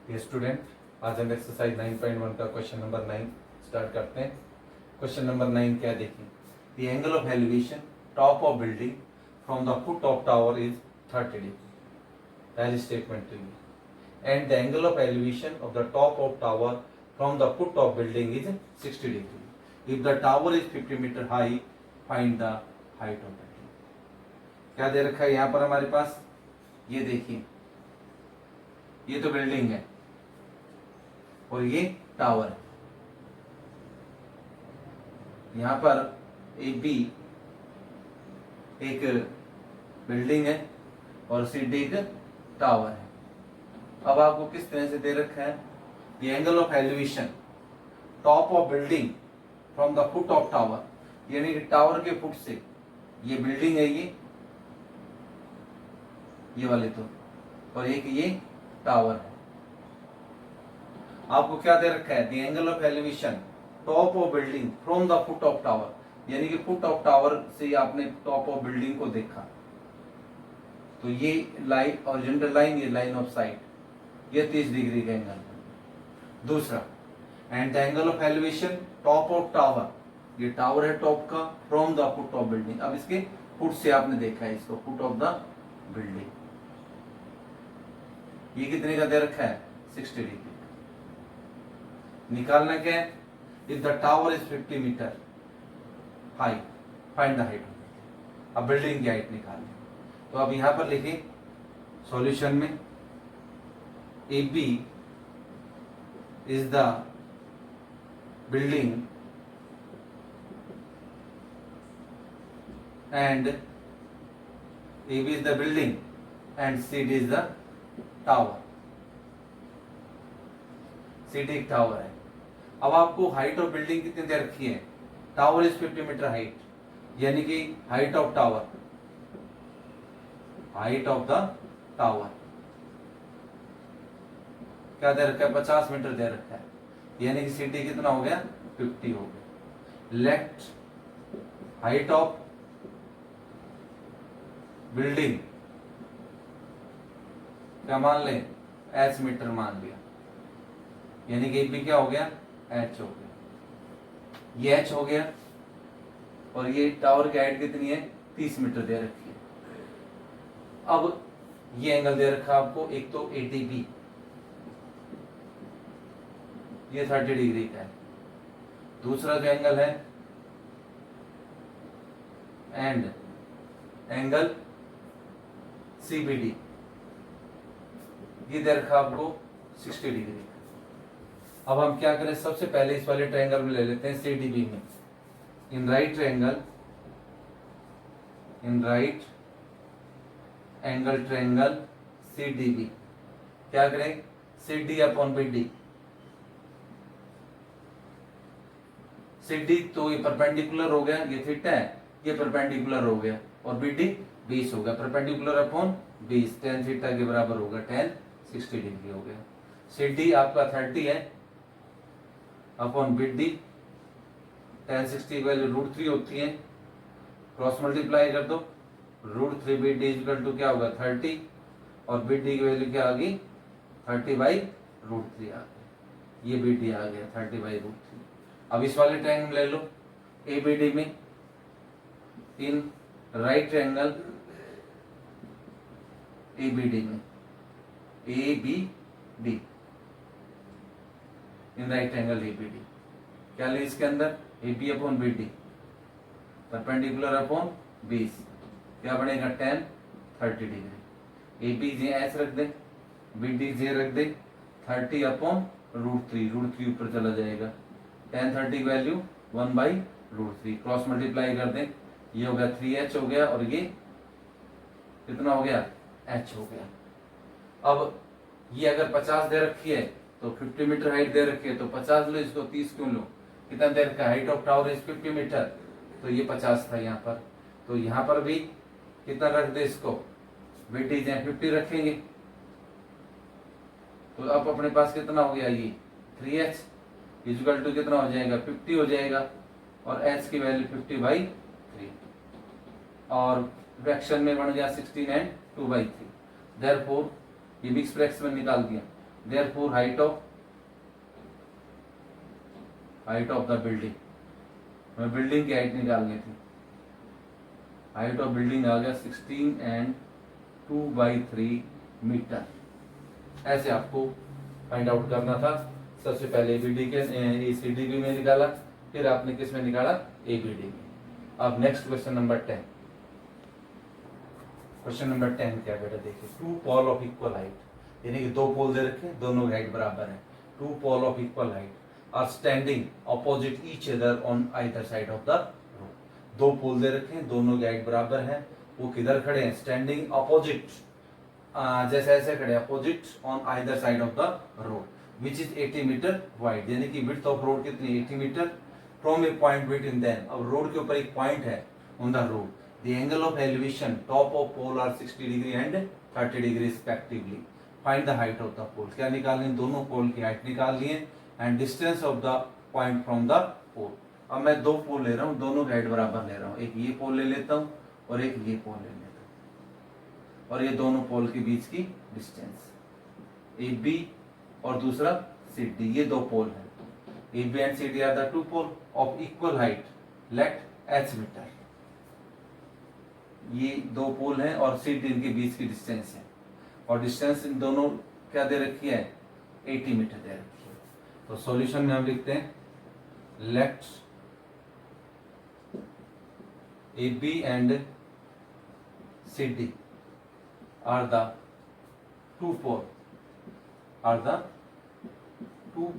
ये स्टूडेंट, आज हम एक्सरसाइज 9.1 का क्वेश्चन नंबर 9 स्टार्ट करते हैं। क्वेश्चन नंबर 9 क्या देखें, the angle of elevation top of building from the foot of tower is 30 degree. पहली स्टेटमेंट तो ये, and the angle of elevation of the top of tower from the foot of building is 60 degree. If the tower is 50 metre high, find the height of building. क्या दे रखा है यहाँ पर हमारे पास, ये देखिए, ये तो बिल्डिंग है और ये टावर है। यहां पर ए बी एक बिल्डिंग है और सी डी एक टावर है। अब आपको किस तरह से दे रखा है, the angle of elevation top of building from the foot of tower, यानी कि टावर के फुट से, ये बिल्डिंग है ये वाले तो, और एक ये टावर है। आपको क्या दे रखा है, the angle of elevation top of building from the foot of tower, यानी कि फुट ऑफ टावर से आपने टॉप ऑफ बिल्डिंग को देखा, तो ये लाइन हॉरिजॉन्टल लाइन, ये लाइन ऑफ साइट, ये 30 डिग्री का एंगल। दूसरा, and the angle of elevation top of tower, ये टावर है टॉप का, from the foot of building. अब इसके फुट से आपने देखा है इसको, फुट ऑफ द बिल्डिंग, ये कितने का दे रखा है, 60 डिग्री। निकालना क्या है, if the tower is 50 metre high, find the height. अब बिल्डिंग की हाइट निकालनी, तो अब यहां पर लिखिए सॉल्यूशन में, A B is the building and A B is the building and C D is the tower. C D एक टावर है। अब आपको हाइट ऑफ बिल्डिंग कितनी दे रखी है, टावर इज 50 मीटर हाइट, यानी कि height of tower, height of the tower क्या दे रखा है, 50 मीटर दे रखा है, यानी कि सीटी कितना हो गया, 50 हो गया। लेट हाइट ऑफ बिल्डिंग क्या मान लें, एच मीटर मान लिया, यानी कि भी क्या हो गया, एच हो गया। ये एच हो गया और ये टावर की हाइट कितनी है, 30 मीटर दे रखी है। अब ये एंगल दे रखा आपको, एक तो एटीबी, ये 30 डिग्री का है। दूसरा जो एंगल है, एंड एंगल सीबीडी, ये दे रखा आपको 60 डिग्री। अब हम क्या करें, सबसे पहले इस वाले ट्रायंगल में ले लेते हैं, सीडीबी में, इन राइट ट्रायंगल सीडीबी, क्या करें, सीडी अपॉन बीडी। सीडी तो ये परपेंडिकुलर हो गया, ये थीटा है, ये परपेंडिकुलर हो गया, और बीडी 20 हो गया, परपेंडिकुलर अपॉन 20, tan थीटा के बराबर होगा, tan 60 डिग्री हो गया। सीडी आपका 30 है अपॉन बीडी, tan 60 की वैल्यू √3 होती है, क्रॉस मल्टीप्लाई कर दो, √3 बीडी इक्वल टू क्या होगा, 30, और बीडी की वैल्यू क्या आ गई, 30/√3 आ गई, ये बीडी आ गया 30/√3। अब इस वाले ट्रायंगल ले लो, एबीडी में, इन राइट ट्रायंगल एबीडी में, ABD in right angle ABD, क्या ले इसके अंदर, AB upon BD, perpendicular upon 20, क्या बनेगा, tan 30 डिग्री। AB जे एस रख दे, BD जे रख दे, 30 अपॉन √3 ऊपर चला जाएगा, tan 30 की वैल्यू 1/√3, क्रॉस मल्टीप्लाई कर दें, ये हो गया 3h हो गया, और ये कितना हो गया, h हो गया। अब ये अगर 50 दे रखी है तो 50 मीटर हाइट दे रखी है, तो 50 लो, इसको 30 क्यों लो, कितना दे रखा है, height of tower is 50 metre, तो ये 50 था यहाँ पर, तो यहाँ पर भी कितना रख दे इसको, बीटी 50 रखेंगे, तो अब अपने पास कितना हो गया, ये 3h इक्वल टू कितना हो जाएगा, 50 हो जाएगा, और h की वैल्यू 50/3, और फ्रैक्शन में बन गया 16 एंड 2/3। देयरफॉर ये मिक्स फ्रैक्शन में निकाल दिया, therefore height of the building, हमें बिल्डिंग की हाइट निकालनी थी। हाइट ऑफ बिल्डिंग आ गया 16 एंड 2/3 मीटर। ऐसे आपको फाइंड आउट करना था। सबसे पहले एबीडी के एसीडीबी में निकाला, फिर आपने किस में निकाला, एबीडी में। अब next question number 10। Question number 10 क्या बेटा देखिए, two pole of equal height, यानी कि दो पोल दे रखे, दोनों हाइट बराबर है। Two pole of equal height are standing opposite each other on either side of the road. दो पोल दे रखे हैं, दोनों की हाइट बराबर है। वो किधर खड़े हैं, स्टैंडिंग अपोजिट, जैसे ऐसे खड़े opposite on either side of the road which is 80 metre wide, यानी कि विड्थ ऑफ रोड कितनी, 80 metre from a point between them. अब रोड के ऊपर एक पॉइंट है on the road. The angle of elevation top of pole are 60 degree and 30 degree respectively. Find the height of the pole, क्या निकालनी, दोनों pole की हाइट निकाल लिए, and distance of the point from the पोल। अब मैं दो पोल ले रहा हूँ, दोनों की हाइट बराबर ले रहा हूँ। एक ये पोल ले लेता हूँ और एक ये पोल ले लेता हूँ, और ये दोनों पोल के बीच की डिस्टेंस ए बी और दूसरा सी डी, ये दो पोल है। A B and C D are the two pole of equal height, let h metre. ये दो पोल हैं और सी डी इनके बीच की डिस्टेंस है, और डिस्टेंस इन दोनों क्या दे रखी है, 80 मीटर दे रखी है। तो सॉल्यूशन में हम लिखते हैं let A B and C D are the two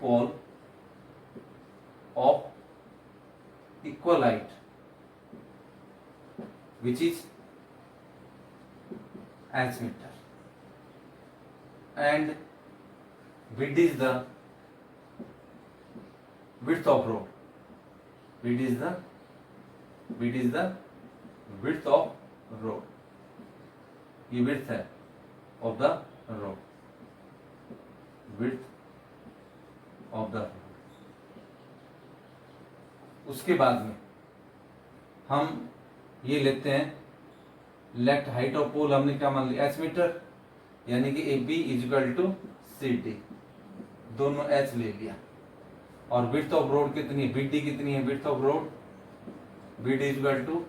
pole of equal height which is h meter, and width is the width of road, width is the width of road, ये width है of the road, width of the road. उसके बाद में हम ये लेते हैं let height of पोल, हमने क्या मान लिया, एच मीटर, यानी कि A B is equal to C D, दोनों एच ले लिया। और विड्थ ऑफ रोड कितनी है, बी डी कितनी है, width of road B D is equal to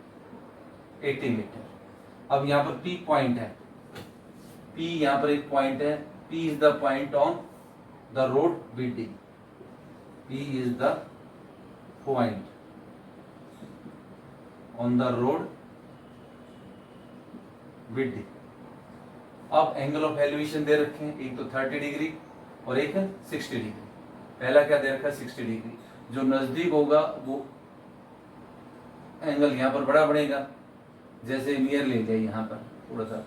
80 metre. अब यहाँ पर P पॉइंट है, P यहाँ पर एक पॉइंट है, P is the point on the road BD, P is the point on the road BD। अब एंगल ऑफ एलिवेशन दे रखे हैं, एक तो 30 डिग्री और एक 60 डिग्री। पहला क्या दे रखा है, 60 डिग्री। जो नजदीक होगा वो एंगल यहाँ पर बड़ा बढ़ेगा, जैसे नियर ले लिया यहाँ पर थोड़ा सा,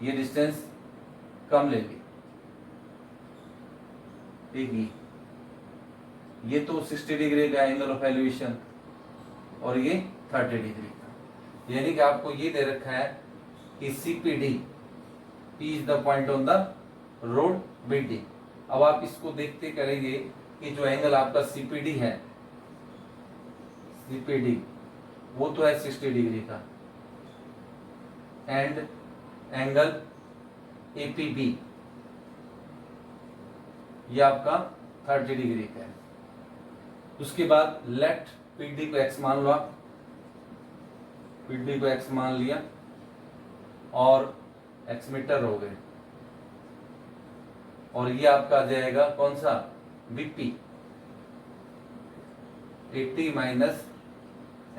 ये डिस्टेंस कम ले ली, ठीक है। ये तो 60 डिग्री का एंगल ऑफ एलिवेशन और ये 30 डिग्री का, यानी कि आपको ये दे रखा है कि CPD, P is the point on the road BD। अब आप इसको देखते करेंगे कि जो एंगल आपका CPD है, CPD वो तो है 60 डिग्री का, एंड एंगल APB ये आपका 30 डिग्री का है। उसके बाद लेट PD को x मान लो आप, PD को x मान लिया और x मीटर हो गए, और ये आपका आ जाएगा कौन सा, BP, 80 माइनस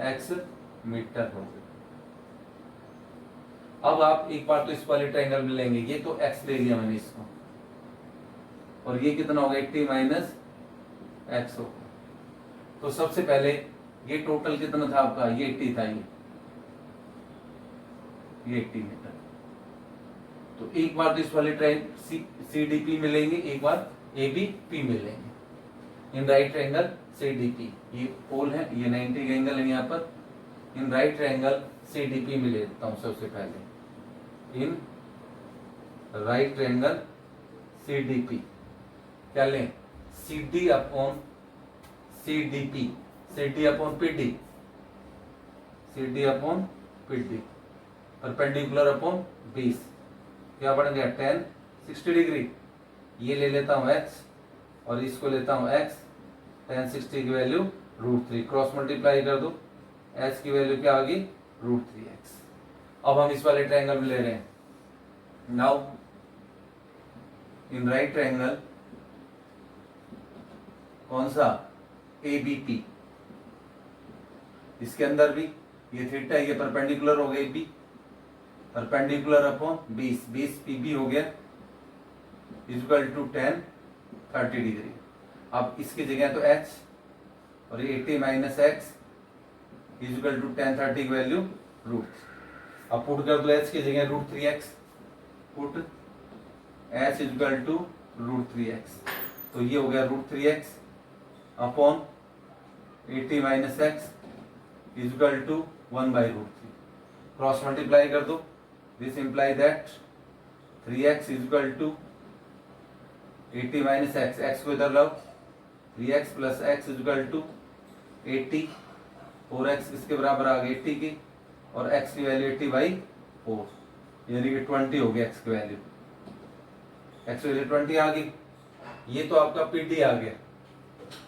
x मीटर हो गया। अब आप एक बार तो इस वाले ट्रायंगल में लेंगे, ये तो x ले लिया मैंने इसको, और ये कितना होगा, 80 माइनस x होगा। तो सबसे पहले ये टोटल कितना था आपका, ये 80 था, ये 80 मीटर। तो एक बार तो इस वाले ट्रायंगल CDP में लेंगे, एक बार ABP में लेंगे। इन राइट ट्रायंगल CDP, ये पोल है, ये 90 एंगल है यहाँ पर। इन राइट ट्रायंगल CDP में लेता हूं सबसे पहले, इन राइट ट्रायंगल CDP क्या लें, CD upon CDP, CD upon PD, CD upon PD, perpendicular upon 20, क्या बन गया 10 60 डिग्री ये ले लेता हूँ x और इसको लेता हूँ x, tan 60 की वैल्यू √3, क्रॉस मल्टीप्लाई कर दो, h की वैल्यू क्या आ गई √3x। अब हम इस वाले ट्रायंगल में ले रहे हैं। नाउ इन राइट ट्रायंगल कौन सा ABP, इसके अंदर भी ये थीटा, ये परपेंडिकुलर हो गई B, perpendicular upon base, base PB हो गया इक्वल टू tan 30 डिग्री। अब इसकी जगह तो h और ये 80 minus x equal to tan 30 की वैल्यू √। अब पुट कर दो h की जगह √3x, put h equal to √3x, तो ये हो गया √3x upon 80 minus x equal to 1/√3, cross multiply कर दो, this imply that 3x equal to 80 minus x, x को इधर लाओ, 3x plus x equal to 80, 4x किसके बराबर आ गई 80 की, और x की वैल्यू 80/4, यानी कि 20 हो गया x की वैल्यू, x की वैल्यू 20 आ गई। ये तो आपका PD आ गया,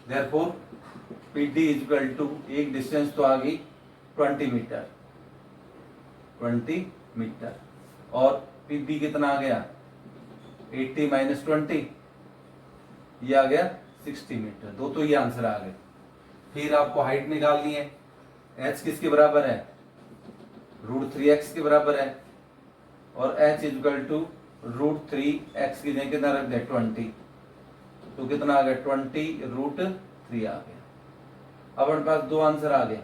देयरफॉर PD इक्वल टू, एक डिस्टेंस तो आ गई 20 मीटर, 20 मीटर, और PB कितना आ गया 80 माइनस 20, ये आ गया 60 मीटर, दो तो ये आंसर आ गए। फिर आपको हाइट निकालनी है, h किसके बराबर है √3x के बराबर है, और h इक्वल टू √3x की जगह कितना रख दे 20, तो कितना आ गया 20√3 आ गया। अब हमारे पास दो आंसर आ गए,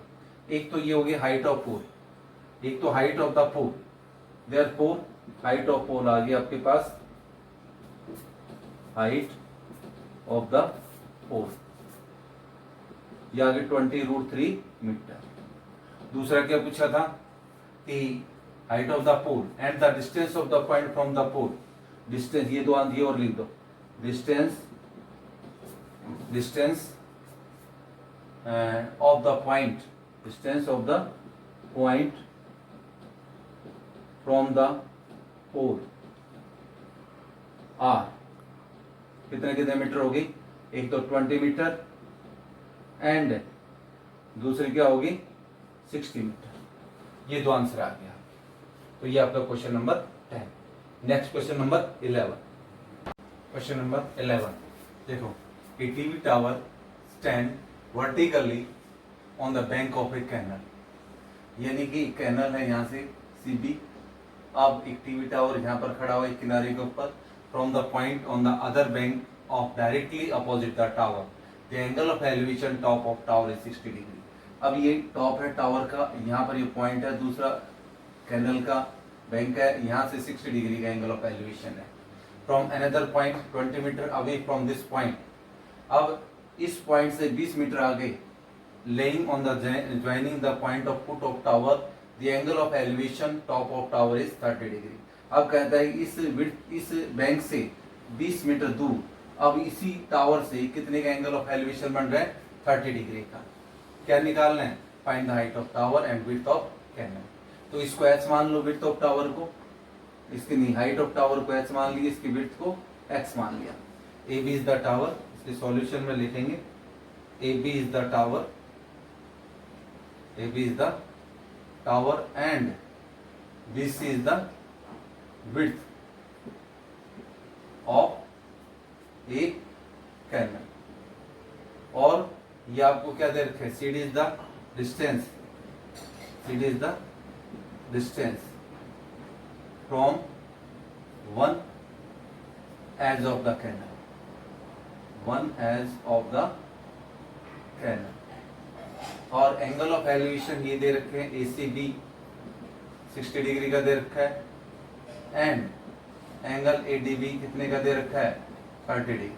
एक तो ये हो गया हाइट ऑफ पोल, एक तो height of the pole, therefore height of pole आ गया आपके पास, हाइट ऑफ द पोल ये आ गया 20√3 मीटर। दूसरा क्या पूछा था कि height of the pole and the distance of the point from the pole, distance, ये दो ये और लिख दो, distance of the point, distance of the point from the pole are, कितने कितने मीटर होगी, एक तो 20 मीटर एंड दूसरी क्या होगी 60 मीटर। ये दो आंसर आ गया। तो ये आपका question number 10। Next question number 11। Question number 11 देखो, a TV tower stand vertically on the bank of a canal, यानी कि कैनल है यहाँ से CB, अब एक टीवी टावर यहाँ पर खड़ा हुआ है किनारे के ऊपर, from the point on the other bank of directly opposite the tower, the angle of elevation top of tower is 60 degree. अब ये टॉप है टावर का, यहाँ पर ये पॉइंट है, दूसरा कैनल का बैंक है, यहाँ से 60 डिग्री का एंगल ऑफ एलिवेशन है। From another point 20 metre away from this point, अब इस पॉइंट से 20 मीटर आगे, lying on the joining the point of foot of tower, the angle of elevation top of tower is 30 degree. अब कहता है इस बैंक से 20 मीटर दूर, अब इसी टावर से कितने का एंगल ऑफ एलिवेशन बन रहा है 30 डिग्री का। क्या निकालना है, find the height of tower and width of canal. तो इसको h मान लो, विड्थ ऑफ टावर को, इसकी नहीं, हाइट ऑफ टावर को h मान लिया, इसकी विड्थ को x मान लिया। AB इज द टावर, इसके सॉल्यूशन में लिखेंगे AB is the tower, AB is the tower and BC is the width of a canal, और ये आपको क्या दे रखे, CD is the distance, CD is the distance from one edge of the canal, one edge of the canal, और angle of elevation ये दे रखे हैं ACB 60 डिग्री का दे रखा है, एंड एंगल ADB कितने का दे रखा है 30 डिग्री।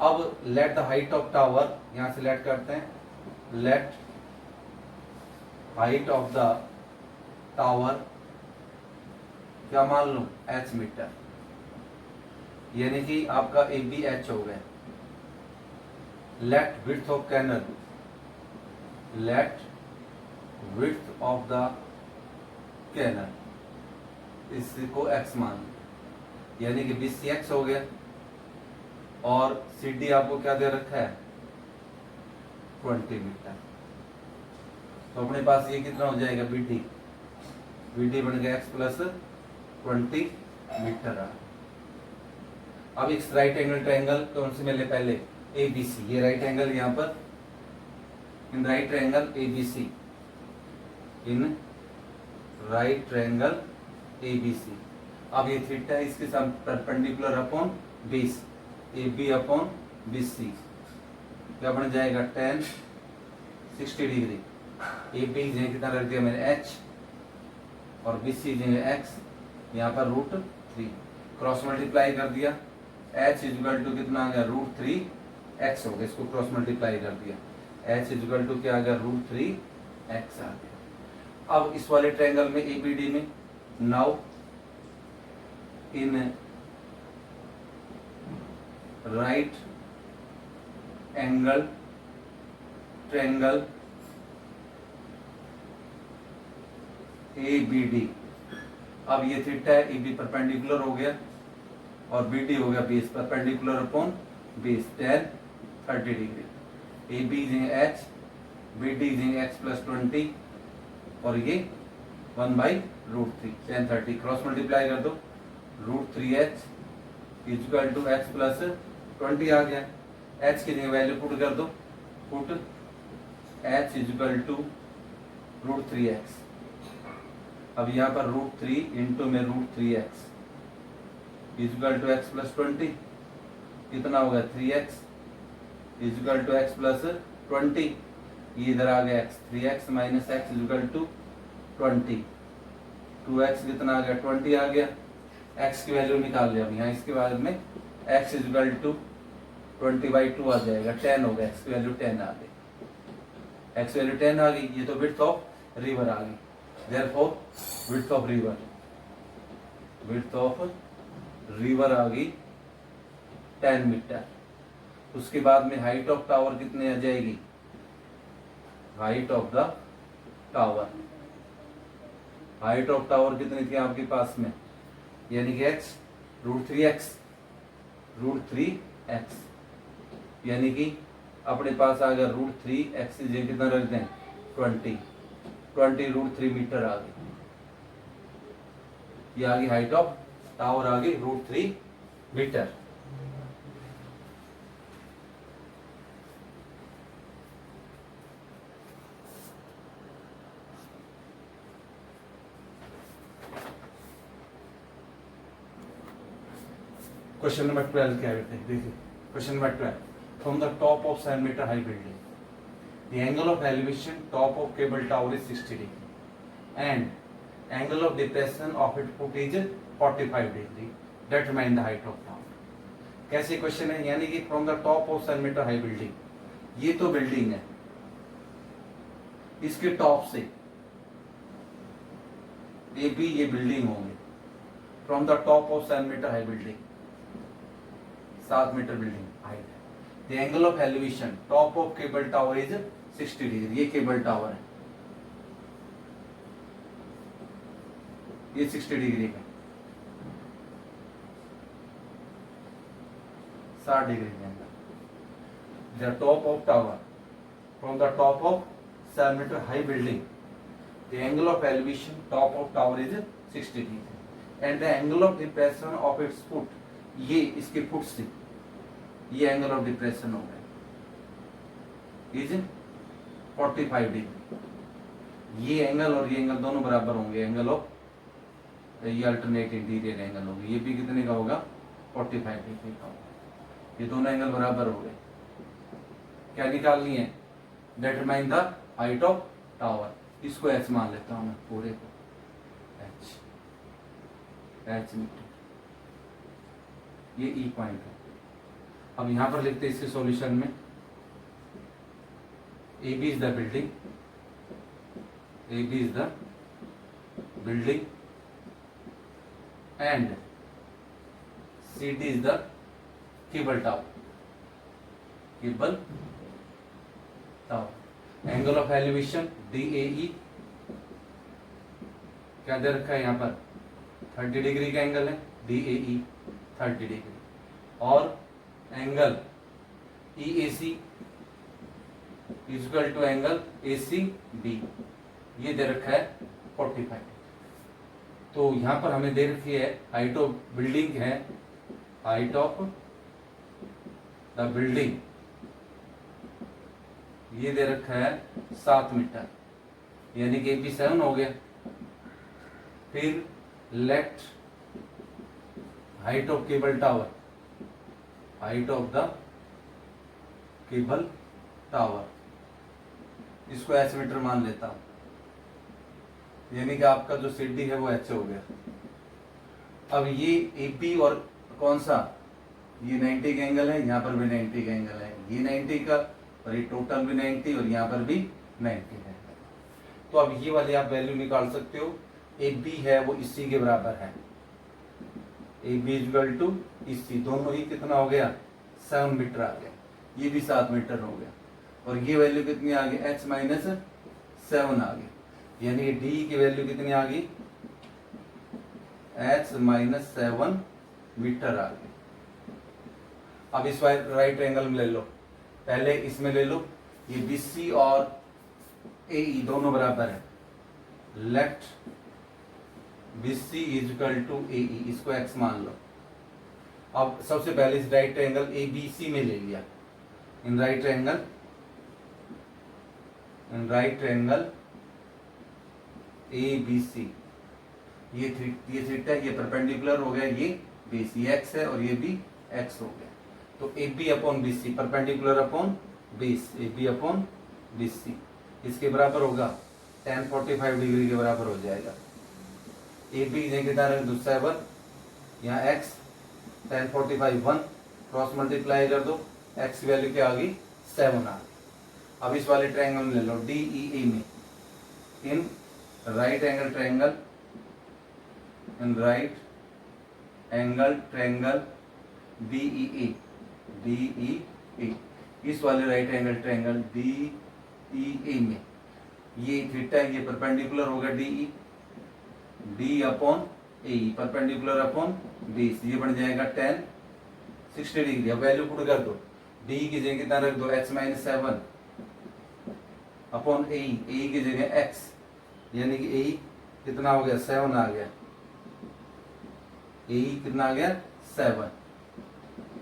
अब let the height of tower, यहां से लेट करते हैं, let height of the tower क्या मान लो h मीटर, यानी कि आपका AB h हो गया। Let width of canal, let width of the canal, इसको x मान लो, यानी कि BC x हो गया, और सी डी आपको क्या दे रखा है 20 मीटर। तो अपने पास ये कितना हो जाएगा बी डी बन गया x प्लस 20 मीटर आ। अब इस राइट एंगल ट्रायंगल कौन से मिले पहले ए बी सी, ये राइट एंगल यहाँ पर in right triangle A B C, in right triangle A B C. अब ये थीटा है इसके साथ perpendicular upon base A B upon B C, क्या बन जाएगा tan 60 डिग्री। ए बी कितना रख दिया मैंने h और बी सी x, यहाँ पर √3 क्रॉस मल्टीप्लाई कर दिया, h इजल टू कितना आ गया √3x हो गया, इसको क्रॉस मल्टीप्लाई कर दिया, h इजल टू क्या आ गया √3x आ गया। अब इस वाले ट्रायंगल में ABD में now in right angle triangle ABD, अब ये थीटा है AB परपेंडिकुलर हो गया और BD हो गया base perpendicular upon base tan 30 degree. AB h BD x plus 20 और ये 1/√3 tan 30 क्रॉस मल्टीप्लाई कर दो, √3h equal to x plus 20 आ गया। h की जगह वैल्यू पुट कर दो, put h equal to √3x। अब यहाँ पर √3 इंटू में √3x equal to x plus 20 कितना होगा 3x equal to x plus 20, ये इधर आ गया x, 3x minus x equal to 20, 2x कितना आ गया 20 आ गया। x की वैल्यू निकाल लिया, अब यहाँ इसके बाद में x इक्वल टू 20/2 आ जाएगा, 10 हो गया, x की वैल्यू 10 आ गई, x वैल्यू 10 आ गई। ये तो विड्थ ऑफ रिवर आ गई, therefore width of river आ गई 10 मीटर। उसके बाद में हाइट ऑफ टावर कितने आ जाएगी, height of the tower, height of tower कितनी थी आपके पास में, यानी कि x √3x, यानी कि अपने पास आ गया √3x कितना रख दें 20 √3 मीटर आ गई। ये आ गई हाइट ऑफ टावर आ गई √3 मीटर। क्वेश्चन नंबर 12 क्या है देखिए, question number 12, from the top of 7 metre high building the angle of elevation top of cable tower is 60 degree and angle of depression of its foot is 45 degree, determine the height of tower। कैसे question है, यानी कि from the top of 7 metre high building, ये तो building है, इसके top से A B ये बिल्डिंग होंगे, from the top of 7 metre high building, 7 metre building height है। The angle of elevation top of cable tower is 60 degree, ये cable tower है, ये 60 डिग्री का 60 डिग्री के अंदर। The top of tower from the top of 7 meter high building, the angle of elevation top of tower is 60 degree and the angle of depression of its foot, ये इसके foot से ये angle of depression हो गया is 45 degree. ये angle और ये angle दोनों बराबर होंगे, एंगल ऑफ ये अल्टरनेट इंटीरियर एंगल होगी, ये भी कितने का होगा 45 डिग्री का होगा, ये दोनों एंगल बराबर हो गए। क्या निकालनी है, determine the height of tower, इसको एच मान लेता हूं मैं पूरे को, एच मीटर, ये ई पॉइंट है। अब यहां पर लिखते हैं इसके सॉल्यूशन में, A B is the building, A B is the building and C D is the cable tower, cable tower. Angle of elevation DAE क्या दे रखा है यहाँ पर 30 डिग्री का एंगल है, DAE 30 डिग्री, और angle EAC equal to angle ACB, ये दे रखा है 45। तो यहां पर हमें दे रखी है हाइट ऑफ बिल्डिंग है, हाइट ऑफ द बिल्डिंग ये दे रखा है 7 मीटर, यानी कि AP 7 हो गया। फिर let height of cable tower, height of the cable tower, इसको H मीटर मान लेता हूं, यानी कि आपका जो CD है वो H हो गया। अब ये AP और कौन सा, ये 90 का एंगल है, यहाँ पर भी 90 का एंगल है, ये 90 का और ये टोटल भी 90 और यहाँ पर भी 90 है। तो अब ये वाली आप वैल्यू निकाल सकते हो। AB है वो इसी के बराबर है, AB इक्वल टू इसी, दोनों ही कितना हो गया 7 मीटर आ गया, ये भी 7 मीटर हो गया, और ये वैल्यू कितनी आ गई H माइनस 7 आ गई, यानी D की वैल्यू कितनी आ गई H माइनस 7 मीटर आ गई। अब इस राइट एंगल में ले लो, पहले इसमें ले लो, ये BC और AE दोनों बराबर है, let BC equal to AE, इसको X मान लो। अब सबसे पहले इस राइट एंगल ABC में ले लिया, इन राइट एंगल ABC, ये थीटा, ये परपेंडिकुलर हो गया, ये BC X है और ये भी X हो गया। तो AB upon BC, perpendicular upon base, AB upon BC इसके बराबर होगा tan 45 डिग्री के बराबर हो जाएगा। AB कितना रख दो 7, यहाँ X tan 45 1, क्रॉस मल्टीप्लाई कर दो, X की वैल्यू क्या आ गई 7 आ गई। अब इस वाले ट्रायंगल में ले लो DEA में, in right angle triangle DEA, इस वाले राइट एंगल ट्रायंगल DEA में ये थीटा, ये परपेंडिकुलर होगा DE, D upon AE, perpendicular upon base, ये बन जाएगा tan 60 डिग्री। अब वैल्यू पुट कर दो, D की जगह कितना रख दो H माइनस 7 अपॉन AE की जगह X, यानी कि AE कितना हो गया 7 आ गया, AE कितना आ गया 7,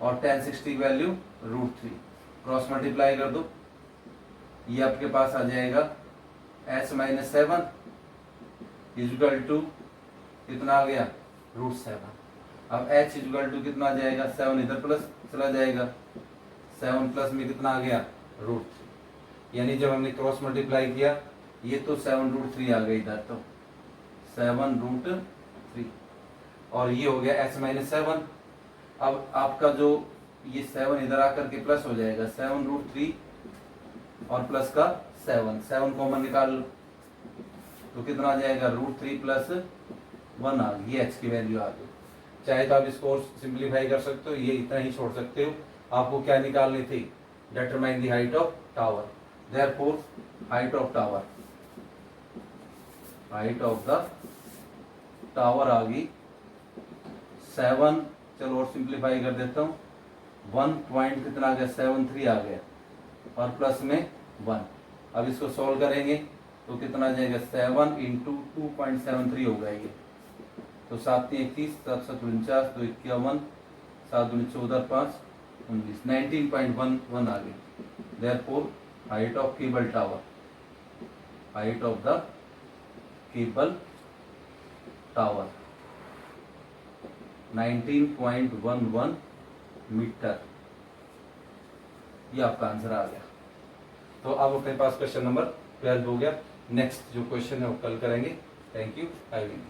और tan 60 की वैल्यू √3, क्रॉस मल्टीप्लाई कर दो, ये आपके पास आ जाएगा H माइनस 7 इक्वल टू कितना आ गया √7। अब H इक्वल टू कितना आ जाएगा 7, इधर प्लस चला जाएगा, 7 प्लस में कितना आ गया √3, यानी जब हमने क्रॉस मल्टीप्लाई किया ये तो 7 √3 आ गई इधर, तो 7 √3, और ये हो गया H माइनस 7। अब आपका जो ये 7 इधर आकर के प्लस हो जाएगा, 7 √3 और प्लस का 7 कॉमन निकाल लो, तो कितना आ जाएगा √3 प्लस 1 आ गई, ये H की वैल्यू आ गई। चाहे तो आप इसको सिंप्लीफाई कर सकते हो, ये इतना ही छोड़ सकते हो। आपको क्या निकालनी थी, determine the height of tower, therefore height of the tower आ गई 7, चलो और सिंप्लीफाई कर देता हूँ, 1 पॉइंट कितना आ गया 73 आ गया, और प्लस में 1। अब इसको सोल्व करेंगे तो कितना आ जाएगा 7 इंटू 2.73 होगा ये, तो 7 31, 7 7 49, 2 51, 7 2 14, 5 19, 19.11 आ गई। Therefore height of cable tower, height of the cable tower 19.11 metre, ये आपका आंसर आ गया। तो अब अपने पास क्वेश्चन नंबर 12 हो गया। नेक्स्ट जो क्वेश्चन है वो कल करेंगे। Thank you, I will.